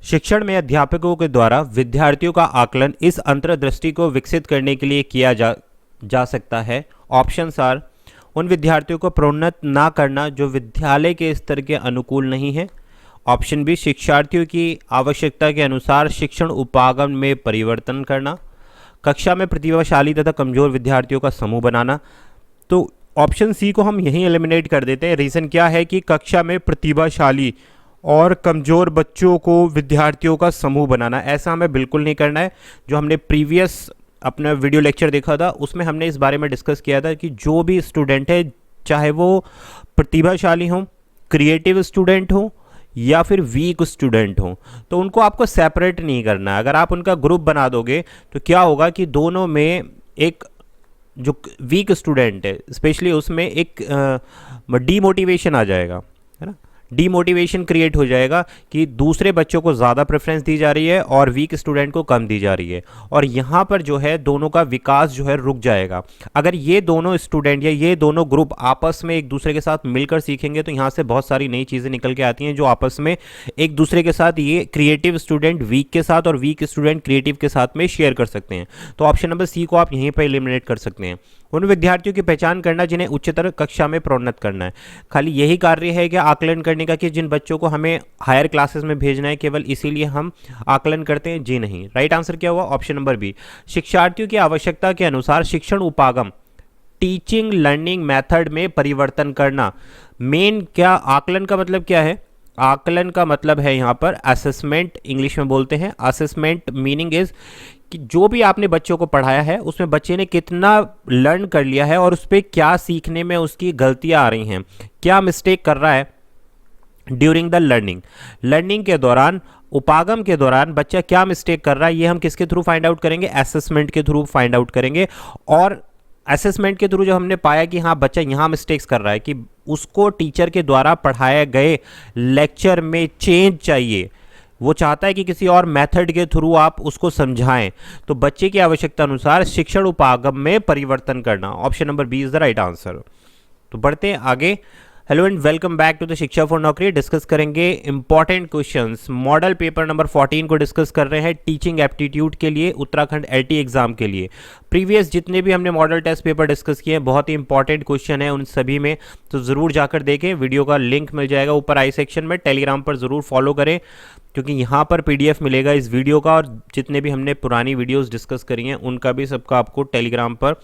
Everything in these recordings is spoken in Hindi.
शिक्षण में अध्यापकों के द्वारा विद्यार्थियों का आकलन इस अंतर्दृष्टि को विकसित करने के लिए किया जा सकता है। ऑप्शंस आर, उन विद्यार्थियों को प्रोन्नत ना करना जो विद्यालय के स्तर के अनुकूल नहीं है। ऑप्शन बी, शिक्षार्थियों की आवश्यकता के अनुसार शिक्षण उपागम में परिवर्तन करना। कक्षा में प्रतिभाशाली तथा कमजोर विद्यार्थियों का समूह बनाना। तो ऑप्शन सी को हम यहीं एलिमिनेट कर देते हैं। रीज़न क्या है कि कक्षा में प्रतिभाशाली और कमज़ोर बच्चों को विद्यार्थियों का समूह बनाना, ऐसा हमें बिल्कुल नहीं करना है। जो हमने प्रीवियस अपना वीडियो लेक्चर देखा था उसमें हमने इस बारे में डिस्कस किया था कि जो भी स्टूडेंट है, चाहे वो प्रतिभाशाली हो, क्रिएटिव स्टूडेंट हो या फिर वीक स्टूडेंट हो, तो उनको आपको सेपरेट नहीं करना है। अगर आप उनका ग्रुप बना दोगे तो क्या होगा कि दोनों में एक जो वीक स्टूडेंट है स्पेशली उसमें एक डीमोटिवेशन आ जाएगा, है ना। डीमोटिवेशन क्रिएट हो जाएगा कि दूसरे बच्चों को ज़्यादा प्रेफरेंस दी जा रही है और वीक स्टूडेंट को कम दी जा रही है, और यहाँ पर जो है दोनों का विकास जो है रुक जाएगा। अगर ये दोनों स्टूडेंट या ये दोनों ग्रुप आपस में एक दूसरे के साथ मिलकर सीखेंगे तो यहाँ से बहुत सारी नई चीज़ें निकल के आती हैं, जो आपस में एक दूसरे के साथ, ये क्रिएटिव स्टूडेंट वीक के साथ और वीक स्टूडेंट क्रिएटिव के साथ में शेयर कर सकते हैं। तो ऑप्शन नंबर सी को आप यहीं पर एलिमिनेट कर सकते हैं। उन विद्यार्थियों की पहचान करना जिन्हें उच्चतर कक्षा में प्रोन्नत करना है। खाली यही कार्य है कि आकलन करने का कि जिन बच्चों को हमें हायर क्लासेस में भेजना है केवल इसीलिए हम आकलन करते हैं? जी नहीं। राइट आंसर क्या हुआ? ऑप्शन नंबर बी, शिक्षार्थियों की आवश्यकता के अनुसार शिक्षण उपागम, टीचिंग लर्निंग मेथड में परिवर्तन करना। मेन क्या आकलन का मतलब क्या है? आकलन का मतलब है यहाँ पर असेसमेंट, इंग्लिश में बोलते हैं। असेसमेंट मीनिंग इज कि जो भी आपने बच्चों को पढ़ाया है उसमें बच्चे ने कितना लर्न कर लिया है और उस पर क्या सीखने में उसकी गलतियां आ रही हैं, क्या मिस्टेक कर रहा है ड्यूरिंग द लर्निंग के दौरान, उपागम के दौरान बच्चा क्या मिस्टेक कर रहा है। ये हम किसके थ्रू फाइंड आउट करेंगे? असेसमेंट के थ्रू फाइंड आउट करेंगे। और असेसमेंट के थ्रू जो हमने पाया कि हाँ बच्चा यहाँ मिस्टेक्स कर रहा है, कि उसको टीचर के द्वारा पढ़ाए गए लेक्चर में चेंज चाहिए, वो चाहता है कि किसी और मेथड के थ्रू आप उसको समझाएं, तो बच्चे की आवश्यकता अनुसार शिक्षण उपागम में परिवर्तन करना। Option number B is the right answer. तो बढ़ते हैं आगे। Hello and welcome back to the Shiksha for Naukri. Discuss करेंगे important questions. Model paper number 14 को डिस्कस कर रहे हैं टीचिंग एप्टीट्यूड के लिए, उत्तराखंड एलटी एग्जाम के लिए। प्रीवियस जितने भी हमने मॉडल टेस्ट पेपर डिस्कस किए हैं बहुत ही इंपॉर्टेंट क्वेश्चन है उन सभी में, तो ज़रूर जाकर देखें। वीडियो का लिंक मिल जाएगा ऊपर आई सेक्शन में। टेलीग्राम पर ज़रूर फॉलो करें क्योंकि यहाँ पर पीडीएफ मिलेगा इस वीडियो का, और जितने भी हमने पुरानी वीडियोस डिस्कस करी हैं उनका भी सबका आपको टेलीग्राम पर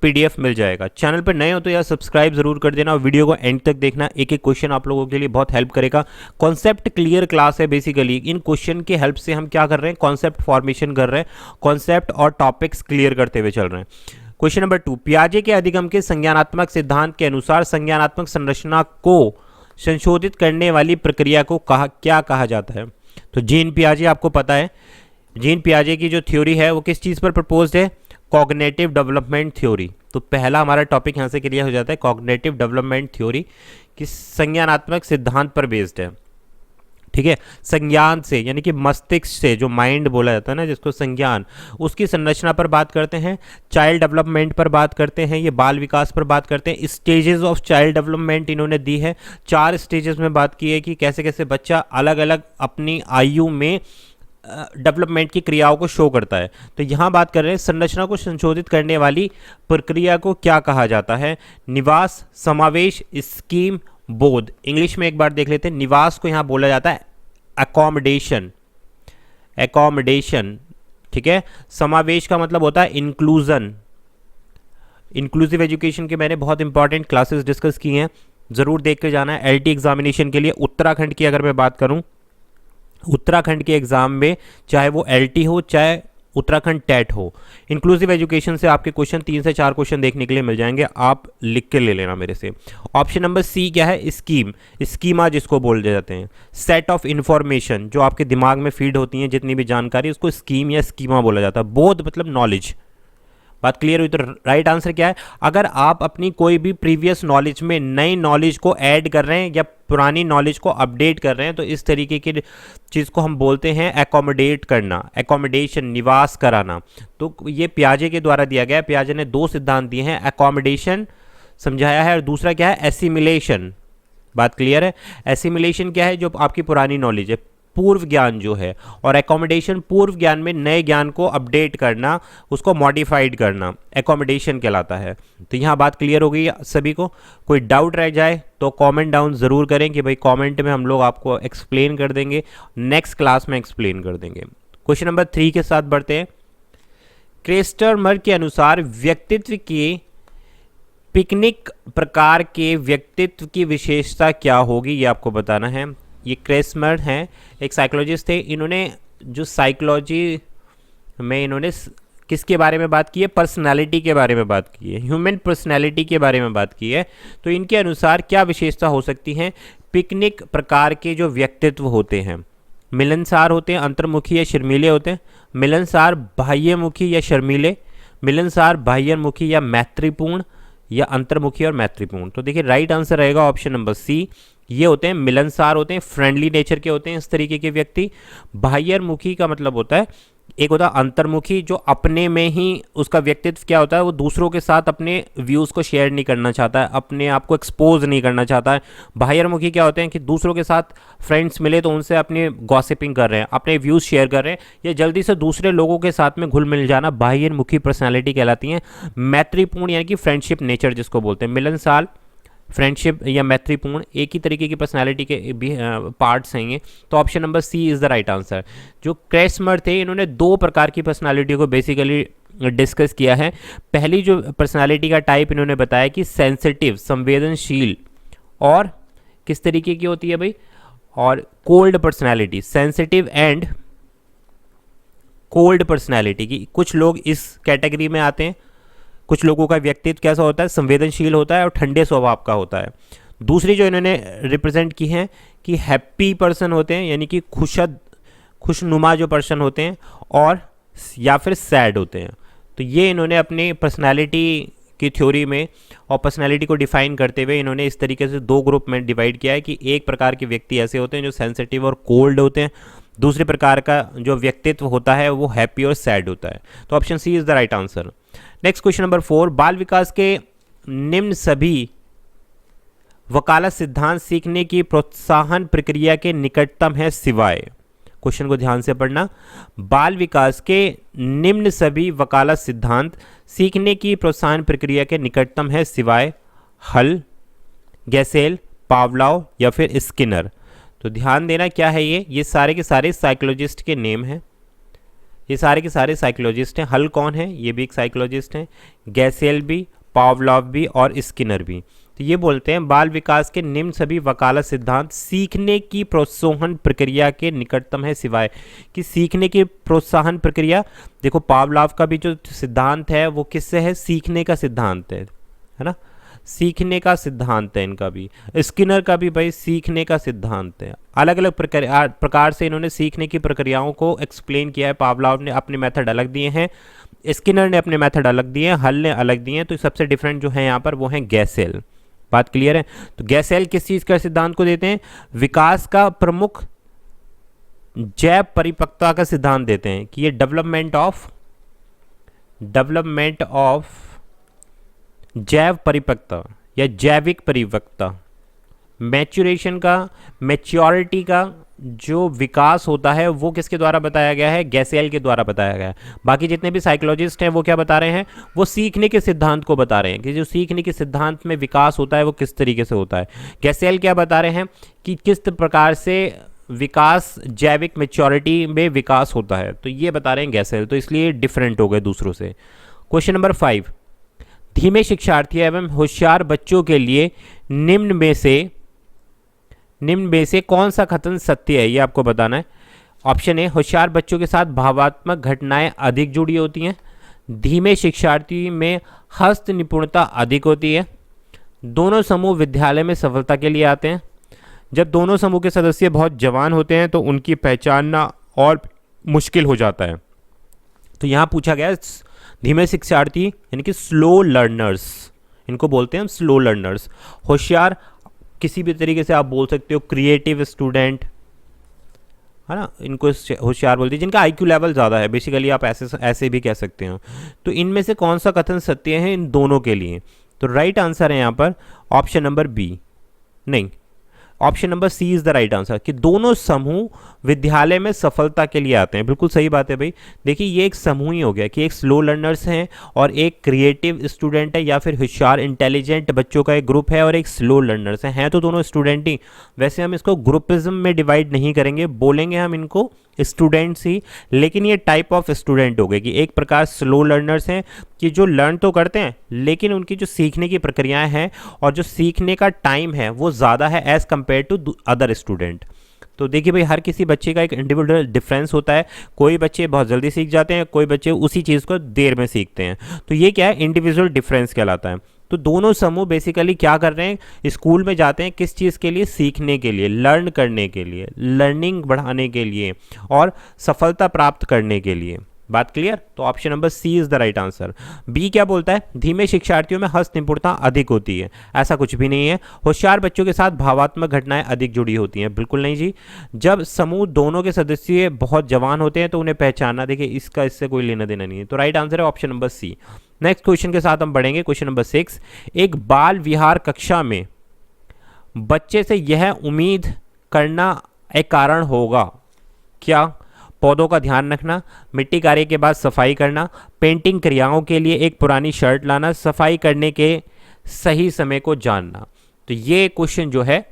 पीडीएफ मिल जाएगा। चैनल पर नए हो तो यार सब्सक्राइब जरूर कर देना और वीडियो को एंड तक देखना। एक एक क्वेश्चन आप लोगों के लिए बहुत हेल्प करेगा। कॉन्सेप्ट क्लियर क्लास है बेसिकली। इन क्वेश्चन के हेल्प से हम क्या कर रहे हैं? कॉन्सेप्ट फॉर्मेशन कर रहे हैं, कॉन्सेप्ट और टॉपिक्स क्लियर करते हुए चल रहे हैं। क्वेश्चन नंबर 2, पियाजे के अधिगम के संज्ञानात्मक सिद्धांत के अनुसार संज्ञानात्मक संरचना को संशोधित करने वाली प्रक्रिया को क्या कहा जाता है? तो जीन पियाजे आपको पता है, जीन पियाजे की जो थ्योरी है वो किस चीज़ पर प्रपोज्ड है? Cognitive development theory. तो पहला हमारा टॉपिक यहाँ से क्लियर हो जाता है, कॉग्निटिव डेवलपमेंट थ्योरी की संज्ञानात्मक सिद्धांत पर बेस्ड है। ठीक है, संज्ञान से यानी कि मस्तिष्क से, जो माइंड बोला जाता है ना जिसको संज्ञान, उसकी संरचना पर बात करते हैं। चाइल्ड डेवलपमेंट पर बात करते हैं, ये बाल विकास पर बात करते हैं। स्टेजेस ऑफ चाइल्ड डेवलपमेंट इन्होंने दी है, 4 स्टेजेस में बात की है कि कैसे कैसे बच्चा अलग अलग अपनी आयु में डेवलपमेंट की क्रियाओं को शो करता है। तो यहाँ बात कर रहे हैं संरचना को संशोधित करने वाली प्रक्रिया को क्या कहा जाता है? निवास, समावेश, स्कीम, बोध। इंग्लिश में एक बार देख लेते हैं। निवास को यहाँ बोला जाता है अकोमोडेशन, एकोमोडेशन। ठीक है, समावेश का मतलब होता है इंक्लूजन। इंक्लूसिव एजुकेशन के मैंने बहुत इंपॉर्टेंट क्लासेस डिस्कस की हैं, ज़रूर देख के जाना है। एलटी एग्जामिनेशन के लिए उत्तराखंड की अगर मैं बात करूँ, उत्तराखंड के एग्जाम में चाहे वो एलटी हो चाहे उत्तराखंड टेट हो, इंक्लूसिव एजुकेशन से आपके क्वेश्चन 3 से 4 क्वेश्चन देखने के लिए मिल जाएंगे, आप लिख के ले लेना मेरे से। ऑप्शन नंबर सी क्या है? स्कीम, स्कीमा जिसको बोल जाते हैं, सेट ऑफ इंफॉर्मेशन जो आपके दिमाग में फीड होती है जितनी भी जानकारी, उसको स्कीम या स्कीमा बोला जाता है। बोध मतलब नॉलेज। बात क्लियर हुई? तो राइट आंसर क्या है? अगर आप अपनी कोई भी प्रीवियस नॉलेज में नई नॉलेज को ऐड कर रहे हैं या पुरानी नॉलेज को अपडेट कर रहे हैं तो इस तरीके की चीज़ को हम बोलते हैं एकोमोडेट करना, एकोमोडेशन, निवास कराना। तो ये पियाजे के द्वारा दिया गया। पियाजे ने 2 सिद्धांत दिए हैं, एकोमोडेशन समझाया है और दूसरा क्या है? एसिमिलेशन। बात क्लियर है? एसिमिलेशन क्या है? जो आपकी पुरानी नॉलेज है, पूर्व ज्ञान जो है, और एकोमोडेशन पूर्व ज्ञान में नए ज्ञान को अपडेट करना, उसको मॉडिफाइड करना एकोमोडेशन कहलाता है। तो यहाँ बात क्लियर हो गई सभी को। कोई डाउट रह जाए तो कमेंट डाउन ज़रूर करें कि भाई कमेंट में हम लोग आपको एक्सप्लेन कर देंगे, नेक्स्ट क्लास में एक्सप्लेन कर देंगे। क्वेश्चन नंबर 3 के साथ बढ़ते हैं। क्रेस्टरमर के अनुसार व्यक्तित्व के पिकनिक प्रकार के व्यक्तित्व की विशेषता क्या होगी, ये आपको बताना है। ये क्रेस्टरमर हैं, एक साइकोलॉजिस्ट थे। इन्होंने जो साइकोलॉजी में इन्होंने किसके बारे में बात की है, पर्सनालिटी के बारे में बात की है, ह्यूमन पर्सनालिटी के बारे में बात की है। तो इनके अनुसार क्या विशेषता हो सकती हैं पिकनिक प्रकार के जो व्यक्तित्व होते हैं? मिलनसार होते हैं, अंतर्मुखी या शर्मीले होते हैं, मिलनसार बाह्यमुखी या शर्मीले, मिलनसार बाह्यमुखी या मैत्रीपूर्ण, या अंतर्मुखी और मैत्रीपूर्ण। तो देखिए राइट आंसर रहेगा ऑप्शन नंबर सी, ये होते हैं मिलनसार होते हैं, फ्रेंडली नेचर के होते हैं इस तरीके के व्यक्ति। बाह्यमुखी का मतलब होता है, एक होता है अंतर्मुखी जो अपने में ही उसका व्यक्तित्व क्या होता है, वो दूसरों के साथ अपने व्यूज़ को शेयर नहीं करना चाहता है, अपने आप को एक्सपोज नहीं करना चाहता है। बाह्यमुखी क्या होते हैं कि दूसरों के साथ फ्रेंड्स मिले तो उनसे अपनी गॉसिपिंग कर रहे हैं, अपने व्यूज़ शेयर कर रहे हैं, या जल्दी से दूसरे लोगों के साथ में घुल मिल जाना बाह्यमुखी पर्सनैलिटी कहलाती हैं। मैत्रीपूर्ण यानी कि फ्रेंडशिप नेचर जिसको बोलते हैं। मिलनसार, फ्रेंडशिप या मैत्रीपूर्ण एक ही तरीके की पर्सनालिटी के भी पार्ट्स हैं ये। तो option number C is the right answer. जो क्रेस्टरमर थे इन्होंने 2 प्रकार की पर्सनालिटी को बेसिकली डिस्कस किया है। पहली जो पर्सनालिटी का टाइप इन्होंने बताया कि सेंसिटिव, संवेदनशील, और किस तरीके की होती है भाई, और cold personality, sensitive and cold personality की। कुछ लोग इस कैटेगरी में आते हैं। कुछ लोगों का व्यक्तित्व कैसा होता है, संवेदनशील होता है और ठंडे स्वभाव का होता है। दूसरी जो इन्होंने रिप्रेजेंट की है कि हैप्पी पर्सन होते हैं, यानी कि खुशनुमा जो पर्सन होते हैं, और या फिर सैड होते हैं। तो ये इन्होंने अपनी पर्सनालिटी की थ्योरी में और पर्सनालिटी को डिफाइन करते हुए इन्होंने इस तरीके से 2 ग्रुप में डिवाइड किया है कि एक प्रकार के व्यक्ति ऐसे होते हैं जो सेंसिटिव और कोल्ड होते हैं, दूसरे प्रकार का जो व्यक्तित्व होता है वो हैप्पी और सैड होता है। तो option C is the right answer. Next question number 4, बाल विकास के निम्न सभी वकालत सिद्धांत सीखने की प्रोत्साहन प्रक्रिया के निकटतम है सिवाय। क्वेश्चन को ध्यान से पढ़ना। बाल विकास के निम्न सभी वकालत सिद्धांत सीखने की प्रोत्साहन प्रक्रिया के निकटतम है सिवाय हल, गैसेल, पावलोव या फिर स्किनर। तो ध्यान देना क्या है ये सारे के सारे साइकोलॉजिस्ट के नेम हैं। ये सारे के सारे साइकोलॉजिस्ट हैं। हल कौन है, ये भी एक साइकोलॉजिस्ट हैं, गैसेल भी, पावलोव भी और स्किनर भी। तो ये बोलते हैं बाल विकास के निम्न सभी वकालत सिद्धांत सीखने की प्रोत्साहन प्रक्रिया के निकटतम है सिवाय। कि सीखने की प्रोत्साहन प्रक्रिया, देखो पावलोव का भी जो सिद्धांत है वो किससे है, सीखने का सिद्धांत है ना, सीखने का सिद्धांत है इनका भी। स्किनर का भी भाई सीखने का सिद्धांत है। अलग अलग प्रकार से इन्होंने सीखने की प्रक्रियाओं को एक्सप्लेन किया है। पावलोव ने अपने मेथड अलग दिए हैं, स्किनर ने अपने मेथड अलग दिए हैं, हल ने अलग दिए हैं। तो सबसे डिफरेंट जो है यहाँ पर वो है गैसेल। बात क्लियर है। तो गैसेल किस चीज़ का सिद्धांत को देते हैं, विकास का प्रमुख जैव परिपक्वता का सिद्धांत देते हैं कि ये डेवलपमेंट ऑफ जैव परिपक्वता या जैविक परिपक्वता, मैच्योरेशन का, मैच्योरिटी का जो विकास होता है वो किसके द्वारा बताया गया है, गैसेल के द्वारा बताया गया है। बाकी जितने भी साइकोलॉजिस्ट हैं वो क्या बता रहे हैं, वो सीखने के सिद्धांत को बता रहे हैं कि जो सीखने के सिद्धांत में विकास होता है वो किस तरीके से होता है। गैसेल क्या बता रहे हैं कि किस प्रकार से विकास, जैविक मैच्योरिटी में विकास होता है। तो ये बता रहे हैं गैसेल, तो इसलिए डिफरेंट हो गए दूसरों से। क्वेश्चन नंबर 5, धीमे शिक्षार्थी एवं होशियार बच्चों के लिए निम्न में से कौन सा कथन सत्य है, ये आपको बताना है। ऑप्शन ए, होशियार बच्चों के साथ भावात्मक घटनाएं अधिक जुड़ी होती हैं। धीमे शिक्षार्थी में हस्त निपुणता अधिक होती है। दोनों समूह विद्यालय में सफलता के लिए आते हैं। जब दोनों समूह के सदस्य बहुत जवान होते हैं तो उनकी पहचानना और मुश्किल हो जाता है। तो यहाँ पूछा गया धीमे शिक्षार्थी यानी कि स्लो लर्नर्स, इनको बोलते हैं हम स्लो लर्नर्स। होशियार किसी भी तरीके से आप बोल सकते हो, क्रिएटिव स्टूडेंट है ना, इनको होशियार बोलते हैं, जिनका आईक्यू लेवल ज़्यादा है। बेसिकली आप ऐसे भी कह सकते हो। तो इनमें से कौन सा कथन सत्य है इन दोनों के लिए? तो राइट आंसर है यहाँ पर ऑप्शन नंबर बी। नहीं, option number C is the right answer, कि दोनों समूह विद्यालय में सफलता के लिए आते हैं। बिल्कुल सही बात है भाई। देखिए ये एक समूह ही हो गया कि एक स्लो लर्नर्स हैं और एक क्रिएटिव स्टूडेंट है या फिर होशियार इंटेलिजेंट बच्चों का एक ग्रुप है और एक स्लो लर्नर्स हैं तो दोनों स्टूडेंट ही। वैसे हम इसको ग्रुपिज्म में डिवाइड नहीं करेंगे, बोलेंगे हम इनको स्टूडेंट्स ही, लेकिन ये टाइप ऑफ स्टूडेंट हो गए कि एक प्रकार स्लो लर्नर्स हैं कि जो लर्न तो करते हैं लेकिन उनकी जो सीखने की प्रक्रियाएं हैं और जो सीखने का टाइम है वो ज़्यादा है as compare to other student. तो देखिए भाई हर किसी बच्चे का एक इंडिविजुअल डिफरेंस होता है, कोई बच्चे बहुत जल्दी सीख जाते हैं, कोई बच्चे उसी चीज़ को देर में सीखते हैं। तो ये क्या है, इंडिविजुअल डिफरेंस कहलाता है। तो दोनों समूह बेसिकली क्या कर रहे हैं, स्कूल में जाते हैं किस चीज़ के लिए, सीखने के लिए, लर्न करने के लिए, लर्निंग बढ़ाने के लिए और सफलता प्राप्त करने के लिए। बात क्लियर? तो option number C is the right answer. B क्या बोलता है, धीमे शिक्षार्थियों में हस्त निपुणता अधिक होती है। ऐसा कुछ भी नहीं है। होशियार बच्चों के साथ भावात्मक घटनाएं अधिक जुड़ी होती हैं। बिल्कुल नहीं जी। जब समूह दोनों के सदस्य बहुत जवान होते हैं तो उन्हें पहचानना, देखिए इसका इससे कोई लेना देना नहीं है। तो राइट आंसर है option number C. Next question के साथ हम बढ़ेंगे, क्वेश्चन नंबर 6। एक बाल विहार कक्षा में बच्चे से यह उम्मीद करना एक कारण होगा क्या, पौधों का ध्यान रखना, मिट्टी कार्य के बाद सफाई करना, पेंटिंग क्रियाओं के लिए एक पुरानी शर्ट लाना, सफाई करने के सही समय को जानना। तो ये क्वेश्चन जो है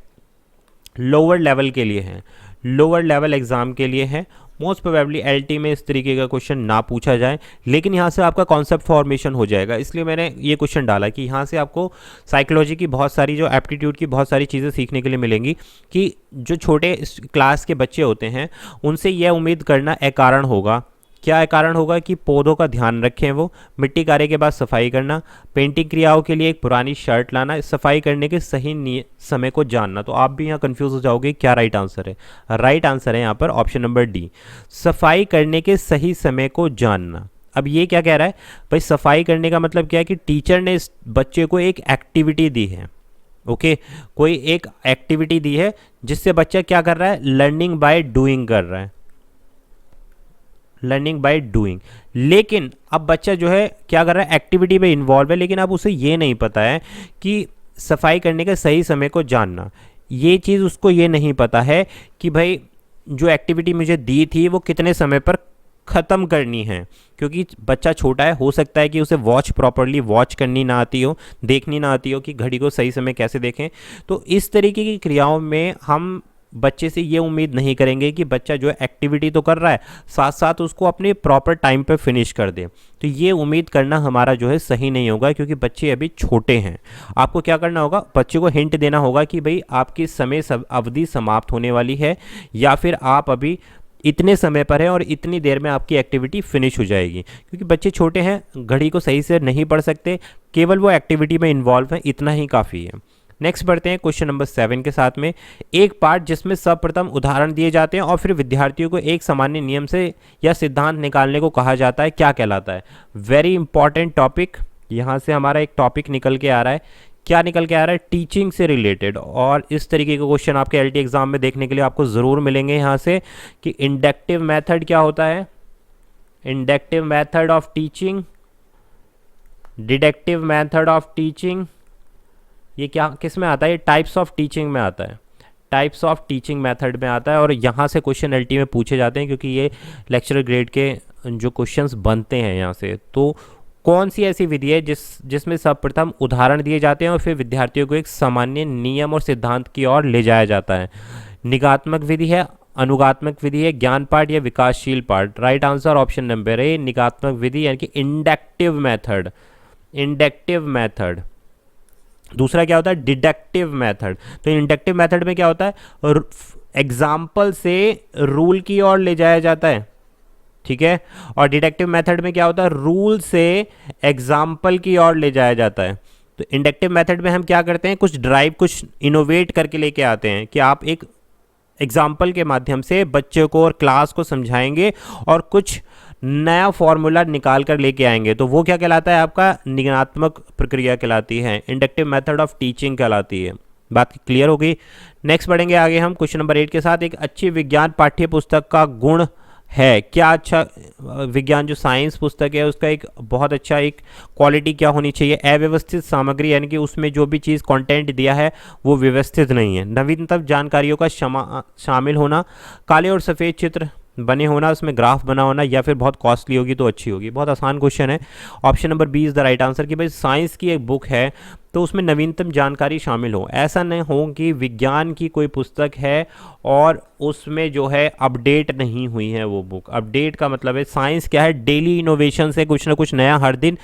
लोअर लेवल के लिए है, लोअर लेवल एग्जाम के लिए है। मोस्ट प्रोबेबली एलटी में इस तरीके का क्वेश्चन ना पूछा जाए, लेकिन यहाँ से आपका कॉन्सेप्ट फॉर्मेशन हो जाएगा, इसलिए मैंने ये क्वेश्चन डाला कि यहाँ से आपको साइकोलॉजी की बहुत सारी, जो एप्टीट्यूड की बहुत सारी चीज़ें सीखने के लिए मिलेंगी कि जो छोटे क्लास के बच्चे होते हैं उनसे यह उम्मीद करना एक कारण होगा। क्या कारण होगा कि पौधों का ध्यान रखें, वो मिट्टी कार्य के बाद सफाई करना, पेंटिंग क्रियाओं के लिए एक पुरानी शर्ट लाना, सफाई करने के सही समय को जानना। तो आप भी यहाँ कंफ्यूज हो जाओगे क्या राइट आंसर है। राइट आंसर है यहाँ पर ऑप्शन नंबर डी, सफाई करने के सही समय को जानना। अब ये क्या कह रहा है भाई, सफाई करने का मतलब क्या है कि टीचर ने इस बच्चे को एक एक्टिविटी दी है। ओके कोई एक एक्टिविटी दी है जिससे बच्चा क्या कर रहा है, लर्निंग बाय डूइंग कर रहा है, लर्निंग बाय डूइंग। लेकिन अब बच्चा जो है क्या कर रहा है, एक्टिविटी में इन्वॉल्व है, लेकिन अब उसे ये नहीं पता है कि सफाई करने के सही समय को जानना। ये चीज़ उसको ये नहीं पता है कि भाई जो एक्टिविटी मुझे दी थी वो कितने समय पर ख़त्म करनी है, क्योंकि बच्चा छोटा है, हो सकता है कि उसे वॉच प्रॉपरली वॉच करनी ना आती हो, देखनी ना आती हो कि घड़ी को सही समय कैसे देखें। तो इस तरीके की क्रियाओं में हम बच्चे से ये उम्मीद नहीं करेंगे कि बच्चा जो है एक्टिविटी तो कर रहा है साथ साथ उसको अपने प्रॉपर टाइम पे फिनिश कर दे। तो ये उम्मीद करना हमारा जो है सही नहीं होगा, क्योंकि बच्चे अभी छोटे हैं। आपको क्या करना होगा, बच्चे को हिंट देना होगा कि भाई आपकी समय अवधि समाप्त होने वाली है, या फिर आप अभी इतने समय पर है और इतनी देर में आपकी एक्टिविटी फिनिश हो जाएगी। क्योंकि बच्चे छोटे हैं, घड़ी को सही से नहीं पढ़ सकते, केवल वो एक्टिविटी में इन्वॉल्व है, इतना ही काफ़ी है। नेक्स्ट बढ़ते हैं क्वेश्चन नंबर 7 के साथ में। एक पाठ जिसमें सर्वप्रथम उदाहरण दिए जाते हैं और फिर विद्यार्थियों को एक सामान्य नियम से या सिद्धांत निकालने को कहा जाता है, क्या कहलाता है। वेरी इंपॉर्टेंट टॉपिक, यहाँ से हमारा एक टॉपिक निकल के आ रहा है। क्या निकल के आ रहा है, टीचिंग से रिलेटेड। और इस तरीके के क्वेश्चन आपके एलटी एग्जाम में देखने के लिए आपको ज़रूर मिलेंगे यहाँ से कि इंडक्टिव मेथड क्या होता है, inductive method of teaching, deductive method of teaching, ये क्या किस में आता है, ये टाइप्स ऑफ टीचिंग में आता है, टाइप्स ऑफ टीचिंग मेथड में आता है। और यहाँ से क्वेश्चन एलटी में पूछे जाते हैं, क्योंकि ये लेक्चरर ग्रेड के जो क्वेश्चंस बनते हैं यहाँ से। तो कौन सी ऐसी विधि है जिसमें सर्वप्रथम उदाहरण दिए जाते हैं और फिर विद्यार्थियों को एक सामान्य नियम और सिद्धांत की ओर ले जाया जाता है। निगात्मक विधि है, अनुगात्मक विधि है, ज्ञान पाठ या विकासशील पाठ। Right answer option number A, निगात्मक विधि यानी कि इंडक्टिव मेथड, इंडक्टिव मेथड। दूसरा क्या होता है, डिडक्टिव मेथड। तो इंडक्टिव मेथड में क्या होता है, एग्जाम्पल से रूल की ओर ले जाया जाता है, ठीक है। और डिडक्टिव मेथड में क्या होता है, रूल से एग्जाम्पल की ओर ले जाया जाता है। तो इंडक्टिव मेथड में हम क्या करते हैं, कुछ ड्राइव, कुछ इनोवेट करके लेके आते हैं कि आप एक एग्जाम्पल के माध्यम से बच्चे को और क्लास को समझाएंगे और कुछ नया फॉर्मूला निकाल कर लेके आएंगे। तो वो क्या कहलाता है, आपका निगमनात्मक प्रक्रिया कहलाती है, इंडक्टिव मेथड ऑफ टीचिंग कहलाती है। बात क्लियर हो गई। नेक्स्ट बढ़ेंगे आगे हम क्वेश्चन नंबर 8 के साथ। एक अच्छी विज्ञान पाठ्य पुस्तक का गुण है क्या अच्छा विज्ञान जो साइंस पुस्तक है उसका एक बहुत अच्छा एक क्वालिटी क्या होनी चाहिए, अव्यवस्थित सामग्री, यानी कि उसमें जो भी चीज़ कंटेंट दिया है वो व्यवस्थित नहीं है। नवीनतम जानकारियों का शामिल होना, काले और सफ़ेद चित्र बने होना, उसमें ग्राफ बना होना, या फिर बहुत कॉस्टली होगी तो अच्छी होगी। बहुत आसान क्वेश्चन है। Option number B is the right answer कि भाई साइंस की एक बुक है तो उसमें नवीनतम जानकारी शामिल हो। ऐसा नहीं हो कि विज्ञान की कोई पुस्तक है और उसमें जो है अपडेट नहीं हुई है वो बुक। अपडेट का मतलब है साइंस क्या है, डेली इनोवेशन से कुछ ना कुछ नया हर दिन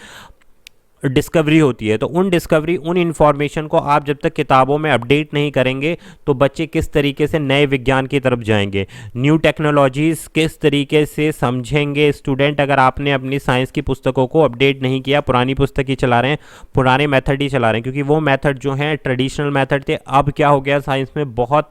डिस्कवरी होती है। तो उन डिस्कवरी उन इन्फॉर्मेशन को आप जब तक किताबों में अपडेट नहीं करेंगे तो बच्चे किस तरीके से नए विज्ञान की तरफ जाएंगे, न्यू टेक्नोलॉजीज़ किस तरीके से समझेंगे स्टूडेंट, अगर आपने अपनी साइंस की पुस्तकों को अपडेट नहीं किया, पुरानी पुस्तक ही चला रहे हैं, पुराने मेथड ही चला रहे हैं। क्योंकि वो मेथड जो हैं ट्रेडिशनल मेथड थे, अब क्या हो गया साइंस में बहुत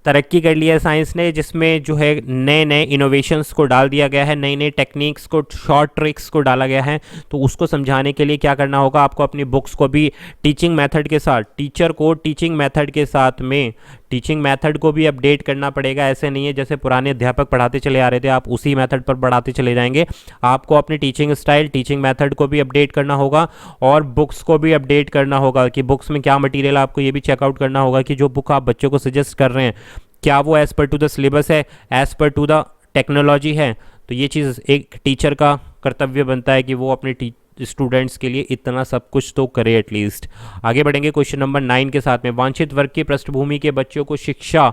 तरक्की कर लिया है साइंस ने, जिसमें जो है नए नए इनोवेशंस को डाल दिया गया है, नई नई टेक्निक्स को, शॉर्ट ट्रिक्स को डाला गया है। तो उसको समझाने के लिए क्या करना होगा, आपको अपनी बुक्स को भी टीचिंग मेथड के साथ, टीचर को टीचिंग मेथड के साथ में टीचिंग मेथड को भी अपडेट करना पड़ेगा। ऐसे नहीं है जैसे पुराने अध्यापक पढ़ाते चले आ रहे थे आप उसी मेथड पर पढ़ाते चले जाएंगे। आपको अपनी टीचिंग स्टाइल, टीचिंग मेथड को भी अपडेट करना होगा और बुक्स को भी अपडेट करना होगा कि बुक्स में क्या मटेरियल, आपको ये भी चेकआउट करना होगा कि जो बुक आप बच्चों को सजेस्ट कर रहे हैं क्या वो as per to the syllabus है, as per to the technology है। तो ये चीज़ एक टीचर का कर्तव्य बनता है कि वो अपने स्टूडेंट्स के लिए इतना सब कुछ तो करे एटलीस्ट। आगे बढ़ेंगे क्वेश्चन नंबर 9 के साथ में। वांछित वर्ग की पृष्ठभूमि के बच्चों को शिक्षा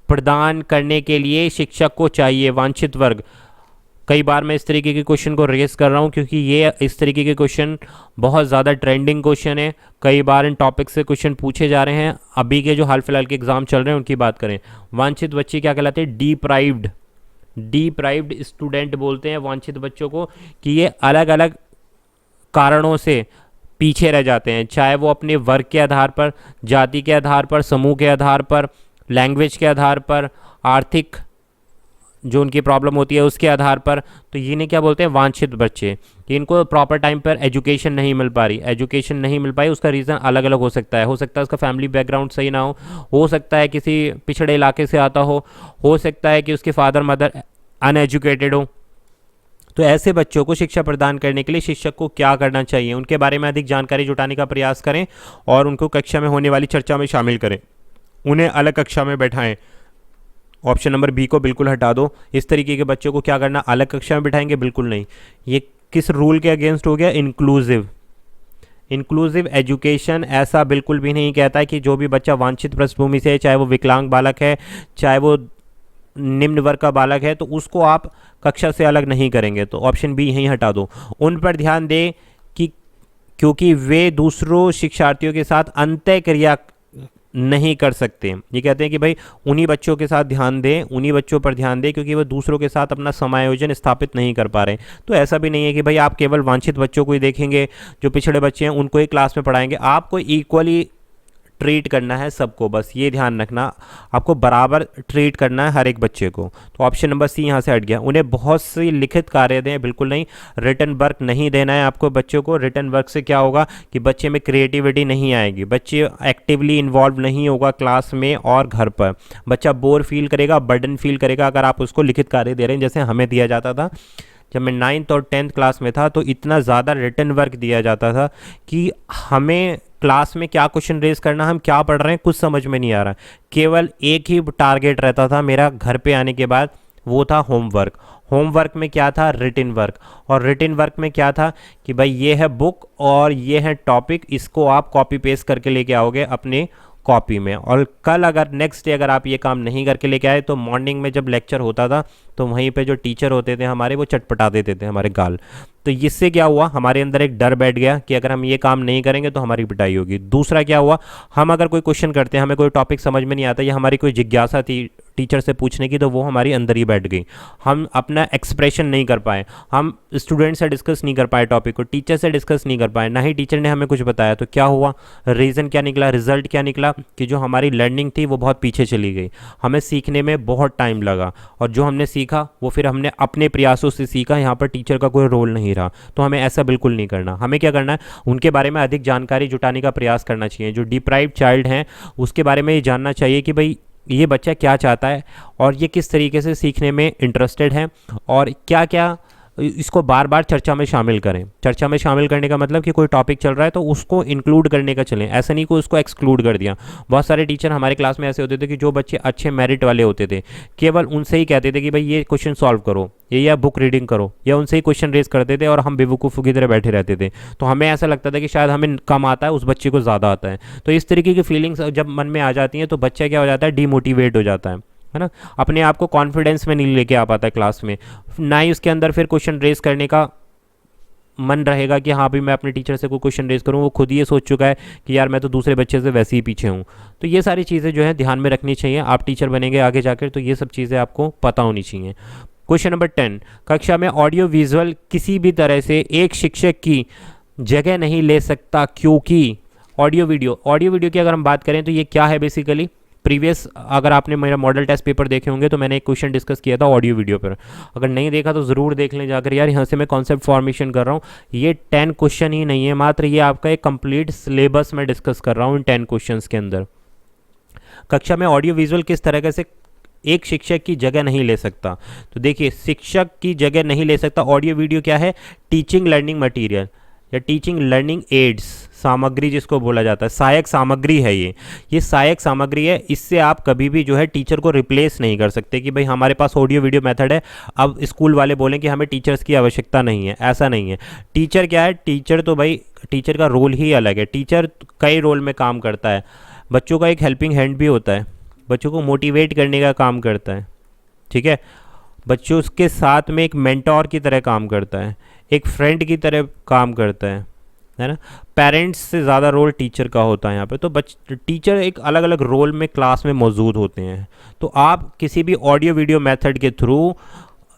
प्रदान करने के लिए शिक्षक को चाहिए। वांछित वर्ग, कई बार मैं इस तरीके के क्वेश्चन को रेस कर रहा हूँ क्योंकि ये इस तरीके के क्वेश्चन बहुत ज़्यादा ट्रेंडिंग क्वेश्चन है। कई बार इन टॉपिक से क्वेश्चन पूछे जा रहे हैं। अभी के जो हाल फिलहाल के एग्जाम चल रहे हैं उनकी बात करें। वांछित बच्चे क्या कहलाते हैं, डिप्राइव्ड स्टूडेंट बोलते हैं वांछित बच्चों को, कि ये अलग अलग कारणों से पीछे रह जाते हैं, चाहे वो अपने वर्ग के आधार पर, जाति के आधार पर, समूह के आधार पर, लैंग्वेज के आधार पर, आर्थिक जो उनकी प्रॉब्लम होती है उसके आधार पर। तो इन्हें क्या बोलते हैं, वांछित बच्चे। कि इनको प्रॉपर टाइम पर एजुकेशन नहीं मिल पा रही, एजुकेशन नहीं मिल पाई, उसका रीज़न अलग अलग हो सकता है। हो सकता है उसका फैमिली बैकग्राउंड सही ना हो सकता है किसी पिछड़े इलाके से आता हो सकता है कि उसके फादर मदर अनएजुकेटेड हो। तो ऐसे बच्चों को शिक्षा प्रदान करने के लिए शिक्षक को क्या करना चाहिए, उनके बारे में अधिक जानकारी जुटाने का प्रयास करें और उनको कक्षा में होने वाली चर्चा में शामिल करें, उन्हें अलग कक्षा में बैठाएं। ऑप्शन नंबर बी को बिल्कुल हटा दो। इस तरीके के बच्चों को क्या करना, अलग कक्षा में बिठाएंगे, बिल्कुल नहीं। ये किस रूल के अगेंस्ट हो गया, इंक्लूसिव एजुकेशन ऐसा बिल्कुल भी नहीं कहता है कि जो भी बच्चा वांछित पृष्ठभूमि से है, चाहे वो विकलांग बालक है, चाहे वो निम्न वर्ग का बालक है, तो उसको आप कक्षा से अलग नहीं करेंगे। तो ऑप्शन बी यहीं हटा दो। उन पर ध्यान दें कि क्योंकि वे दूसरों शिक्षार्थियों के साथ अंतः क्रिया नहीं कर सकते। ये कहते हैं कि भाई उन्हीं बच्चों के साथ ध्यान दें, उन्हीं बच्चों पर ध्यान दें क्योंकि वो दूसरों के साथ अपना समायोजन स्थापित नहीं कर पा रहे। तो ऐसा भी नहीं है कि भाई आप केवल वांछित बच्चों को ही देखेंगे, जो पिछड़े बच्चे हैं उनको ही क्लास में पढ़ाएंगे। आपको इक्वली ट्रीट करना है सबको, बस ये ध्यान रखना, आपको बराबर ट्रीट करना है हर एक बच्चे को। तो ऑप्शन नंबर सी यहाँ से हट गया। उन्हें बहुत सी लिखित कार्य दें, बिल्कुल नहीं। रिटन वर्क नहीं देना है आपको बच्चों को। रिटन वर्क से क्या होगा कि बच्चे में क्रिएटिविटी नहीं आएगी, बच्चे एक्टिवली इन्वॉल्व नहीं होगा क्लास में और घर पर। बच्चा बोर फील करेगा, बर्डन फील करेगा अगर आप उसको लिखित कार्य दे रहे हैं, जैसे हमें दिया जाता था जब मैं 9th और 10th क्लास में था। तो इतना ज़्यादा रिटन वर्क दिया जाता था कि हमें क्लास में क्या क्वेश्चन रेज करना, हम क्या पढ़ रहे हैं कुछ समझ में नहीं आ रहा। केवल एक ही टारगेट रहता था मेरा घर पे आने के बाद, वो था होमवर्क। होमवर्क में क्या था, रिटन वर्क। और रिटन वर्क में क्या था कि भाई ये है बुक और ये है टॉपिक, इसको आप कॉपी पेस्ट करके लेके आओगे अपने कॉपी में। और कल अगर नेक्स्ट डे अगर आप ये काम नहीं करके लेके आए तो मॉर्निंग में जब लेक्चर होता था तो वहीं पे जो टीचर होते थे हमारे, वो चटपटा देते थे हमारे गाल। तो इससे क्या हुआ, हमारे अंदर एक डर बैठ गया कि अगर हम ये काम नहीं करेंगे तो हमारी पिटाई होगी। दूसरा क्या हुआ, हम अगर कोई क्वेश्चन करते हैं, हमें कोई टॉपिक समझ में नहीं आता या हमारी कोई जिज्ञासा थी टीचर से पूछने की, तो वो हमारी अंदर ही बैठ गई। हम अपना एक्सप्रेशन नहीं कर पाए, हम स्टूडेंट से डिस्कस नहीं कर पाए टॉपिक को, टीचर से डिस्कस नहीं कर पाए, ना ही टीचर ने हमें कुछ बताया। तो क्या हुआ, रीज़न क्या निकला, रिजल्ट क्या निकला कि जो हमारी लर्निंग थी वो बहुत पीछे चली गई। हमें सीखने में बहुत टाइम लगा और जो हमने सीखा वो फिर हमने अपने प्रयासों से सीखा, यहाँ पर टीचर का कोई रोल नहीं रहा। तो हमें ऐसा बिल्कुल नहीं करना। हमें क्या करना है, उनके बारे में अधिक जानकारी जुटाने का प्रयास करना चाहिए। जो डिप्राइव्ड चाइल्ड हैं उसके बारे में ये जानना चाहिए कि भाई ये बच्चा क्या चाहता है और ये किस तरीके से सीखने में इंटरेस्टेड है, और क्या क्या इसको बार बार चर्चा में शामिल करें। चर्चा में शामिल करने का मतलब कि कोई टॉपिक चल रहा है तो उसको इंक्लूड करने का चलें, ऐसा नहीं कि उसको एक्सक्लूड कर दिया। बहुत सारे टीचर हमारे क्लास में ऐसे होते थे कि जो बच्चे अच्छे मेरिट वाले होते थे केवल उनसे ही कहते थे कि भाई ये क्वेश्चन सॉल्व करो, ये या बुक रीडिंग करो, या उनसे ही क्वेश्चन रेज करते थे और हम बेवकूफ़ों की तरह बैठे रहते थे। तो हमें ऐसा लगता था कि शायद हमें कम आता है, उस बच्चे को ज़्यादा आता है। तो इस तरीके की फीलिंग्स जब मन में आ जाती हैं तो बच्चा क्या हो जाता है, डीमोटिवेट हो जाता है ना, अपने आप को कॉन्फिडेंस में नहीं लेके आ पाता है क्लास में, ना ही उसके अंदर फिर क्वेश्चन रेज करने का मन रहेगा कि हाँ भी मैं अपने टीचर से कोई क्वेश्चन रेज करूँ। वो खुद ही ये सोच चुका है कि यार मैं तो दूसरे बच्चे से वैसे ही पीछे हूँ। तो ये सारी चीज़ें जो है ध्यान में रखनी चाहिए। आप टीचर बनेंगे आगे जाकर तो ये सब चीज़ें आपको पता होनी चाहिए। क्वेश्चन नंबर 10, कक्षा में ऑडियो विजुअल किसी भी तरह से एक शिक्षक की जगह नहीं ले सकता क्योंकि ऑडियो वीडियो की अगर हम बात करें तो ये क्या है बेसिकली, प्रीवियस अगर आपने मेरा मॉडल टेस्ट पेपर देखे होंगे तो मैंने एक क्वेश्चन डिस्कस किया था ऑडियो वीडियो पर। अगर नहीं देखा तो ज़रूर देख लें जाकर यार, यहाँ से मैं कॉन्सेप्ट फॉर्मेशन कर रहा हूँ। ये 10 क्वेश्चन ही नहीं है मात्र, ये आपका एक कंप्लीट सिलेबस में डिस्कस कर रहा हूँ इन 10 क्वेश्चंस के अंदर। कक्षा में ऑडियो विजुअल किस तरह से एक शिक्षक की जगह नहीं ले सकता। तो देखिए, शिक्षक की जगह नहीं ले सकता। ऑडियो वीडियो क्या है, टीचिंग लर्निंग मटीरियल या टीचिंग लर्निंग एड्स, सामग्री जिसको बोला जाता है, सहायक सामग्री है ये सहायक सामग्री है। इससे आप कभी भी जो है टीचर को रिप्लेस नहीं कर सकते कि भाई हमारे पास ऑडियो वीडियो मेथड है, अब स्कूल वाले बोलें कि हमें टीचर्स की आवश्यकता नहीं है, ऐसा नहीं है। टीचर क्या है, टीचर तो भाई टीचर का रोल ही अलग है। टीचर कई रोल में काम करता है। बच्चों का एक हेल्पिंग हैंड भी होता है, बच्चों को मोटिवेट करने का काम करता है, ठीक है। बच्चों के साथ में एक मेंटोर की तरह काम करता है, एक फ्रेंड की तरह काम करता है ना। पेरेंट्स से ज़्यादा रोल टीचर का होता है यहाँ पे। तो टीचर एक अलग अलग रोल में क्लास में मौजूद होते हैं। तो आप किसी भी ऑडियो वीडियो मेथड के थ्रू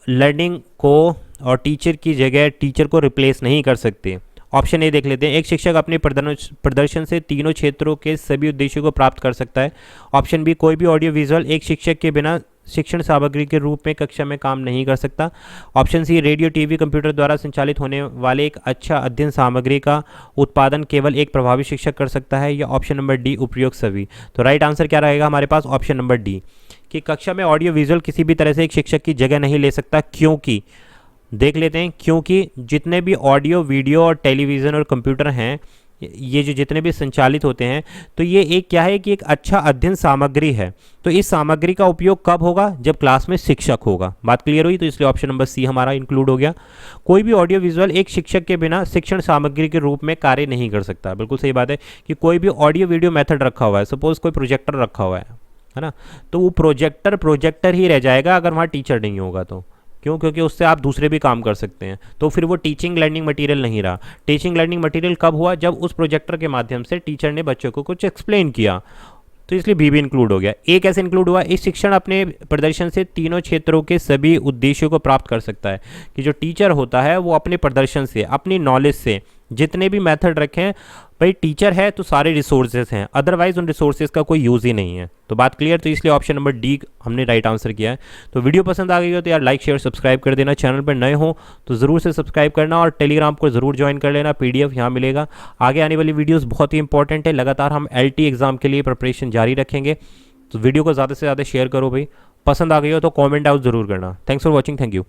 लर्निंग को और टीचर की जगह टीचर को रिप्लेस नहीं कर सकते। ऑप्शन ए देख लेते हैं, एक शिक्षक अपने प्रदर्शन से तीनों क्षेत्रों के सभी उद्देश्यों को प्राप्त कर सकता है। ऑप्शन बी, कोई भी ऑडियो विजुअल एक शिक्षक के बिना शिक्षण सामग्री के रूप में कक्षा में काम नहीं कर सकता। Option C, radio TV computer द्वारा संचालित होने वाले एक अच्छा अध्ययन सामग्री का उत्पादन केवल एक प्रभावी शिक्षक कर सकता है। या ऑप्शन नंबर डी, उपयुक्त सभी। तो राइट आंसर क्या रहेगा हमारे पास, ऑप्शन नंबर डी, कि कक्षा में ऑडियो विजुअल किसी भी तरह से एक शिक्षक की जगह नहीं ले सकता। क्योंकि देख लेते हैं, क्योंकि जितने भी ऑडियो वीडियो और टेलीविज़न और कंप्यूटर हैं, ये जो जितने भी संचालित होते हैं, तो ये एक क्या है कि एक अच्छा अध्ययन सामग्री है। तो इस सामग्री का उपयोग कब होगा, जब क्लास में शिक्षक होगा। बात क्लियर हुई, तो इसलिए ऑप्शन नंबर सी हमारा इंक्लूड हो गया। कोई भी ऑडियो विजुअल एक शिक्षक के बिना शिक्षण सामग्री के रूप में कार्य नहीं कर सकता। बिल्कुल सही बात है कि कोई भी ऑडियो वीडियो मेथड रखा हुआ है, सपोज कोई प्रोजेक्टर रखा हुआ है ना, तो वो प्रोजेक्टर ही रह जाएगा अगर वहाँ टीचर नहीं होगा तो। क्यों, क्योंकि उससे आप दूसरे भी काम कर सकते हैं। तो फिर वो टीचिंग लर्निंग मटेरियल नहीं रहा। टीचिंग लर्निंग मटेरियल कब हुआ, जब उस प्रोजेक्टर के माध्यम से टीचर ने बच्चों को कुछ एक्सप्लेन किया। तो इसलिए बी भी इंक्लूड हो गया। ए कैसे इंक्लूड हुआ, इस शिक्षण अपने प्रदर्शन से तीनों क्षेत्रों के सभी उद्देश्यों को प्राप्त कर सकता है। कि जो टीचर होता है वो अपने प्रदर्शन से, अपनी नॉलेज से जितने भी मेथड रखें, भाई टीचर है तो सारे रिसोर्सेज हैं, अदरवाइज उन रिसोर्सेज का कोई यूज़ ही नहीं है। तो बात क्लियर, तो इसलिए ऑप्शन नंबर डी हमने राइट आंसर किया है। तो वीडियो पसंद आ गई हो तो यार लाइक शेयर सब्सक्राइब कर देना। चैनल पर नए हो तो ज़रूर से सब्सक्राइब करना और टेलीग्राम को ज़रूर ज्वाइन कर लेना, PDF यहाँ मिलेगा। आगे आने वाली वीडियोज़ बहुत ही इंपॉर्टेंट है, लगातार हम LT एग्ज़ाम के लिए प्रिपरेशन जारी रखेंगे। तो वीडियो को ज़्यादा से ज़्यादा शेयर करो भाई। पसंद आ गई हो तो कॉमेंट आउट ज़रूर करना। Thanks for watching, thank you.